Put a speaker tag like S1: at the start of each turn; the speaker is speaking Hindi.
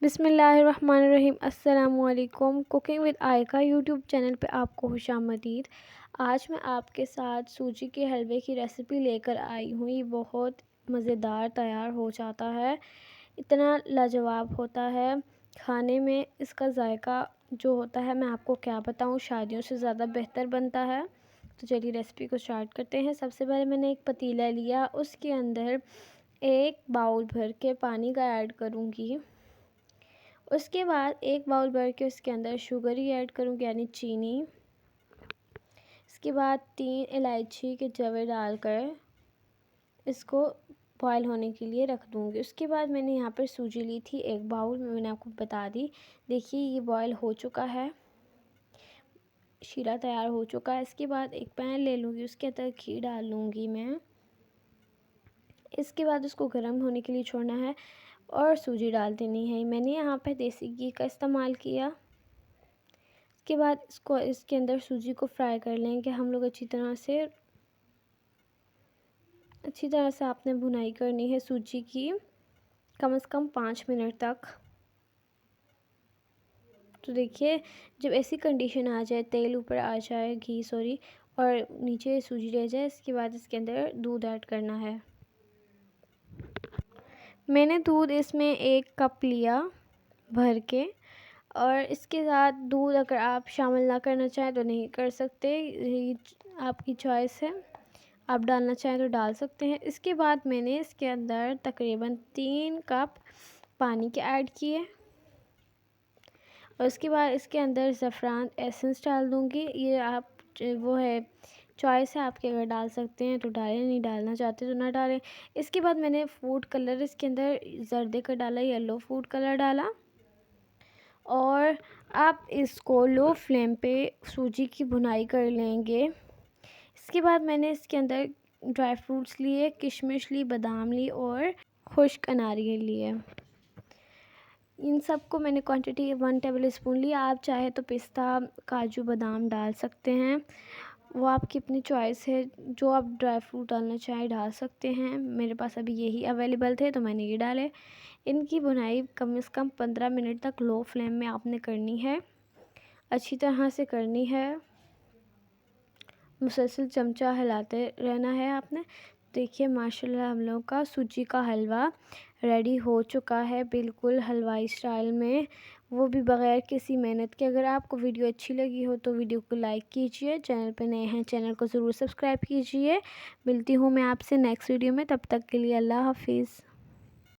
S1: बिस्मिल्लाहिर्रहमानिर्रहीम। अस्सलामुअलैकुम। कुकिंग विद आयका यूट्यूब चैनल पे आपको खुशामदीद। आज मैं आपके साथ सूजी के हलवे की रेसिपी लेकर आई हूँ। ये बहुत मज़ेदार तैयार हो जाता है, इतना लाजवाब होता है खाने में। इसका जायका जो होता है मैं आपको क्या बताऊँ, शादियों से ज़्यादा बेहतर बनता है। तो चलिए रेसिपी को स्टार्ट करते हैं। सबसे पहले मैंने एक पतीला लिया, उसके अंदर एक बाउल भर के पानी का ऐड करूँगी। उसके बाद एक बाउल भर के उसके अंदर शुगर ही ऐड करूँगी, यानी चीनी। इसके बाद 3 इलायची के जवे डालकर इसको बॉयल होने के लिए रख दूँगी। उसके बाद मैंने यहाँ पर सूजी ली थी एक बाउल में, मैंने आपको बता दी। देखिए ये बॉयल हो चुका है, शीरा तैयार हो चुका है। इसके बाद एक पैन ले लूँगी, उसके अंदर घी डाल लूँगी मैं। इसके बाद उसको गर्म होने के लिए छोड़ना है और सूजी डाल देनी है। मैंने यहाँ पे देसी घी का इस्तेमाल किया। इसके बाद इसके अंदर सूजी को फ्राई कर लेंगे हम लोग अच्छी तरह से आपने भुनाई करनी है सूजी की, कम से कम 5 मिनट तक। तो देखिए जब ऐसी कंडीशन आ जाए, तेल ऊपर आ जाए, घी सॉरी, और नीचे सूजी रह जाए, इसके बाद इसके अंदर दूध ऐड करना है। मैंने दूध इसमें 1 कप लिया भर के, और इसके साथ दूध अगर आप शामिल ना करना चाहें तो नहीं कर सकते, ये आपकी चॉइस है। आप डालना चाहें तो डाल सकते हैं। इसके बाद मैंने इसके अंदर तकरीबन 3 कप पानी के ऐड किए, और उसके बाद इसके अंदर ज़फ़रान एसेंस डाल दूँगी। ये आप वो है चॉइस है आपके, अगर डाल सकते हैं तो डालें, नहीं डालना चाहते तो ना डालें। इसके बाद मैंने फूड कलर इसके अंदर जर्दे का डाला, येलो फूड कलर डाला, और आप इसको लो फ्लेम पे सूजी की भुनाई कर लेंगे। इसके बाद मैंने इसके अंदर ड्राई फ्रूट्स लिए, किशमिश ली, बादाम ली और खुश्क अनारियल लिए। इन सब को मैंने क्वांटिटी 1 टेबल स्पून लिया। आप चाहे तो पिस्ता, काजू, बादाम डाल सकते हैं, वो आपकी अपनी चॉइस है। जो आप ड्राई फ्रूट डालना चाहें डाल सकते हैं। मेरे पास अभी यही अवेलेबल थे तो मैंने ये डाले। इनकी भुनाई कम से कम 15 मिनट तक लो फ्लेम में आपने करनी है, अच्छी तरह से करनी है। मुसलसल चमचा हिलाते रहना है आपने। देखिए माशाल्लाह हम लोगों का सूजी का हलवा रेडी हो चुका है, बिल्कुल हलवाई स्टाइल में, वो भी बग़ैर किसी मेहनत के। अगर आपको वीडियो अच्छी लगी हो तो वीडियो को लाइक कीजिए, चैनल पे नए हैं चैनल को ज़रूर सब्सक्राइब कीजिए। मिलती हूँ मैं आपसे नेक्स्ट वीडियो में, तब तक के लिए अल्लाह हाफिज़।